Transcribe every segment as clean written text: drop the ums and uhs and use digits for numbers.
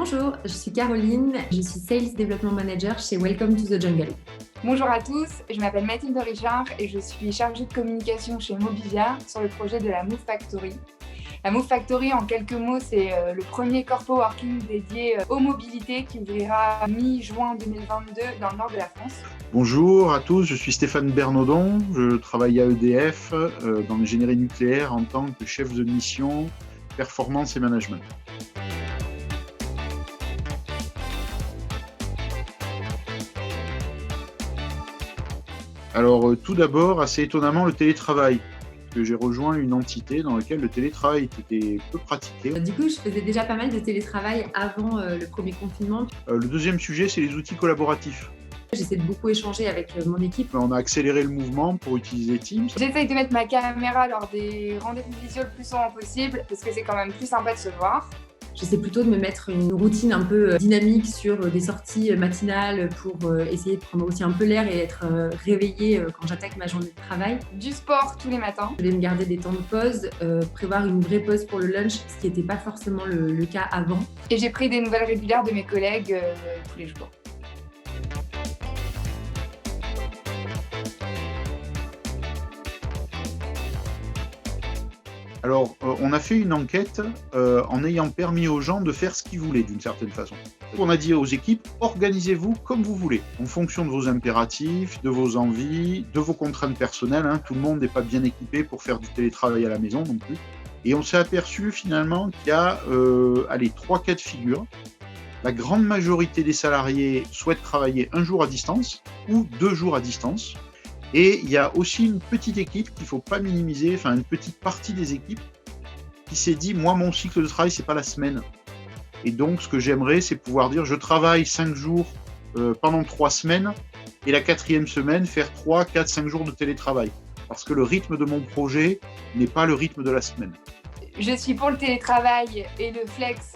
Bonjour, je suis Caroline, je suis Sales Development Manager chez Welcome to the Jungle. Bonjour à tous, je m'appelle Mathilde Richard et je suis chargée de communication chez Mobivia sur le projet de la Move Factory. La Move Factory, en quelques mots, c'est le premier corpo working dédié aux mobilités qui ouvrira mi-juin 2022 dans le nord de la France. Bonjour à tous, je suis Stéphane Bernaudon, je travaille à EDF dans l'ingénierie nucléaire en tant que chef de mission performance et management. Alors tout d'abord, assez étonnamment, le télétravail. Que j'ai rejoint une entité dans laquelle le télétravail était peu pratiqué. Du coup, je faisais déjà pas mal de télétravail avant le premier confinement. Le deuxième sujet, c'est les outils collaboratifs. J'essaie de beaucoup échanger avec mon équipe. On a accéléré le mouvement pour utiliser Teams. J'essaye de mettre ma caméra lors des rendez-vous visio le plus souvent possible parce que c'est quand même plus sympa de se voir. J'essaie plutôt de me mettre une routine un peu dynamique sur des sorties matinales pour essayer de prendre aussi un peu l'air et être réveillée quand j'attaque ma journée de travail. Du sport tous les matins. Je vais me garder des temps de pause, prévoir une vraie pause pour le lunch, ce qui n'était pas forcément le cas avant. Et j'ai pris des nouvelles régulières de mes collègues tous les jours. Alors, on a fait une enquête en ayant permis aux gens de faire ce qu'ils voulaient d'une certaine façon. On a dit aux équipes, organisez-vous comme vous voulez, en fonction de vos impératifs, de vos envies, de vos contraintes personnelles. Tout le monde n'est pas bien équipé pour faire du télétravail à la maison non plus. Et on s'est aperçu finalement qu'il y a 3 cas de figure. La grande majorité des salariés souhaitent travailler un jour à distance ou 2 jours à distance. Et il y a aussi une petite équipe qu'il ne faut pas minimiser, enfin une petite partie des équipes qui s'est dit, moi mon cycle de travail, c'est pas la semaine. Et donc ce que j'aimerais, c'est pouvoir dire, je travaille 5 jours pendant 3 semaines et la 4e semaine, faire 3, 4, 5 jours de télétravail. Parce que le rythme de mon projet n'est pas le rythme de la semaine. Je suis pour le télétravail et le flex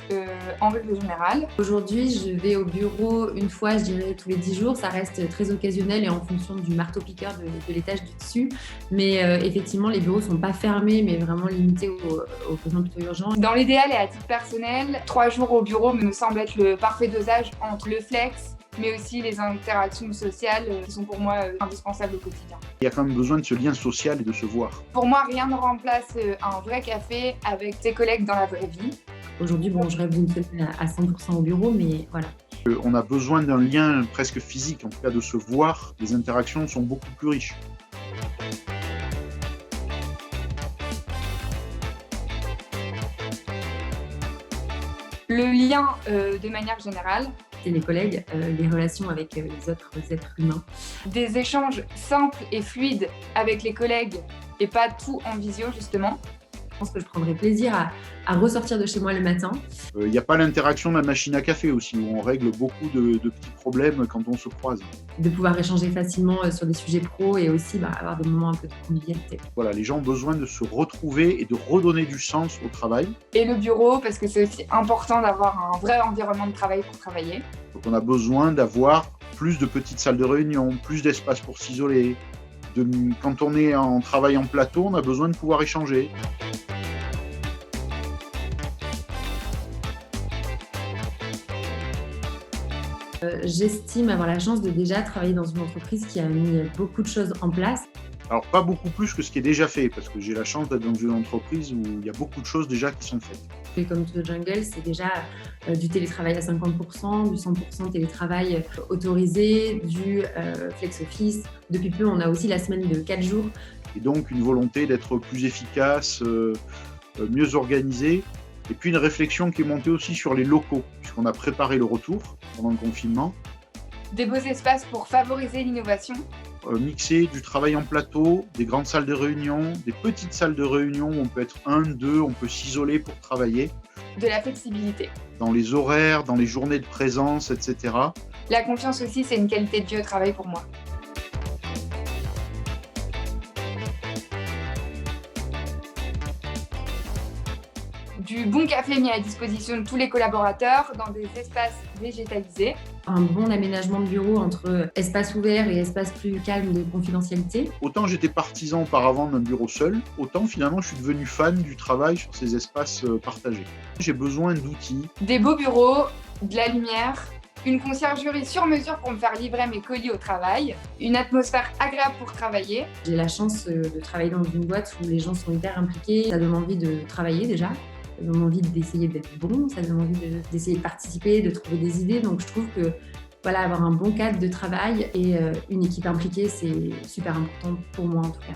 en règle générale. Aujourd'hui, je vais au bureau une fois, je dirais, tous les 10 jours. Ça reste très occasionnel et en fonction du marteau-piqueur de l'étage du dessus. Mais effectivement, les bureaux ne sont pas fermés, mais vraiment limités aux besoins plutôt urgents. Dans l'idéal et à titre personnel, 3 jours au bureau me semble être le parfait dosage entre le flex, mais aussi les interactions sociales qui sont pour moi indispensables au quotidien. Il y a quand même besoin de ce lien social et de se voir. Pour moi, rien ne remplace un vrai café avec ses collègues dans la vraie vie. Aujourd'hui, je rêve d'une semaine à 100% au bureau, mais voilà. On a besoin d'un lien presque physique, en tout cas de se voir. Les interactions sont beaucoup plus riches. Le lien de manière générale. Et les collègues, les relations avec les autres êtres humains. Des échanges simples et fluides avec les collègues et pas tout en visio justement. Je pense que je prendrais plaisir à ressortir de chez moi le matin. Il n'y a pas l'interaction de la machine à café aussi, où on règle beaucoup de petits problèmes quand on se croise. De pouvoir échanger facilement sur des sujets pro et aussi avoir des moments un peu de convivialité. Voilà, les gens ont besoin de se retrouver et de redonner du sens au travail. Et le bureau, parce que c'est aussi important d'avoir un vrai environnement de travail pour travailler. Donc on a besoin d'avoir plus de petites salles de réunion, plus d'espace pour s'isoler. Quand on est en travail en plateau, on a besoin de pouvoir échanger. J'estime avoir la chance de déjà travailler dans une entreprise qui a mis beaucoup de choses en place. Alors pas beaucoup plus que ce qui est déjà fait, parce que j'ai la chance d'être dans une entreprise où il y a beaucoup de choses déjà qui sont faites. Welcome to the Jungle, c'est déjà du télétravail à 50%, du 100% télétravail autorisé, du flex office. Depuis peu, on a aussi la semaine de 4 jours. Et donc une volonté d'être plus efficace, mieux organisé. Et puis une réflexion qui est montée aussi sur les locaux, puisqu'on a préparé le retour pendant le confinement. Des beaux espaces pour favoriser l'innovation. Mixer du travail en plateau, des grandes salles de réunion, des petites salles de réunion où on peut être 1, 2, on peut s'isoler pour travailler. De la flexibilité. Dans les horaires, dans les journées de présence, etc. La confiance aussi, c'est une qualité de vie au travail pour moi. Du bon café mis à disposition de tous les collaborateurs dans des espaces végétalisés. Un bon aménagement de bureau entre espace ouvert et espace plus calme de confidentialité. Autant j'étais partisan auparavant d'un bureau seul, autant finalement je suis devenu fan du travail sur ces espaces partagés. J'ai besoin d'outils. Des beaux bureaux, de la lumière, une conciergerie sur mesure pour me faire livrer mes colis au travail, une atmosphère agréable pour travailler. J'ai la chance de travailler dans une boîte où les gens sont hyper impliqués. Ça donne envie de travailler déjà. Ça donne envie d'essayer d'être bon. Ça donne envie d'essayer de participer, de trouver des idées. Donc je trouve que voilà, avoir un bon cadre de travail et une équipe impliquée, c'est super important pour moi en tout cas.